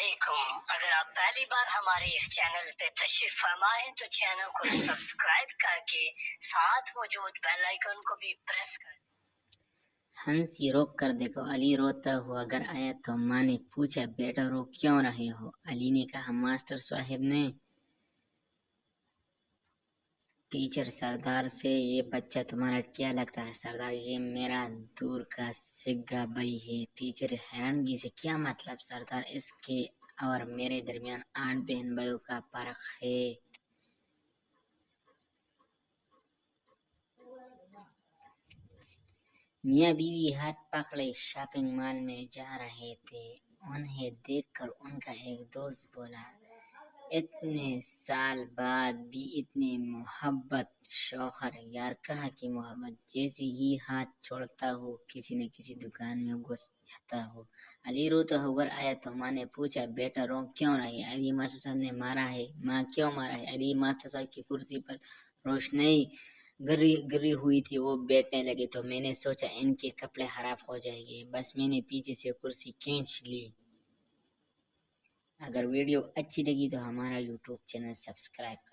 علیکم، اگر آپ پہلی بار ہمارے اس چینل پہ تشریف فرما ہے تو چینل کو سبسکرائب کر کے ساتھ موجود بیل آئیکن کو بھی پریس کر ہنس یہ روک کر دیکھو، علی روتا ہوا گھر آیا تو ماں نے پوچھا بیٹا رو کیوں رہے ہو؟ علی نے کہا ماسٹر صاحب نے ٹیچر سردار سے یہ بچہ تمہارا کیا لگتا ہے؟ سردار یہ میرا دور کا سگا بھائی ہے۔ ٹیچر حیرانگی سے کیا مطلب سردار؟ اس کے اور میرے درمیان 8 بہن بھائیوں کا فرق ہے۔ میاں بیوی ہاتھ پکڑے شاپنگ مال میں جا رہے تھے۔ انہیں دیکھ کر ان کا ایک دوست بولا اتنے سال بعد بھی اتنی محبت شوہر، یار کہا کہ محبت جیسے ہی ہاتھ چھوڑتا ہو کسی نہ کسی دکان میں گھس جاتا ہو۔ علی روتا ہو گھر آیا تو ماں نے پوچھا بیٹا رو کیوں رہے؟ علی ماسٹر صاحب نے مارا ہے۔ ماں کیوں مارا ہے؟ علی ماسٹر صاحب کی کرسی پر روشنی گری ہوئی تھی، وہ بیٹھنے لگے تو میں نے سوچا ان کے کپڑے خراب ہو جائیں گے، بس میں نے پیچھے سے کرسی کھینچ لی۔ اگر ویڈیو اچھی لگی تو ہمارا یوٹیوب چینل سبسکرائب کریں۔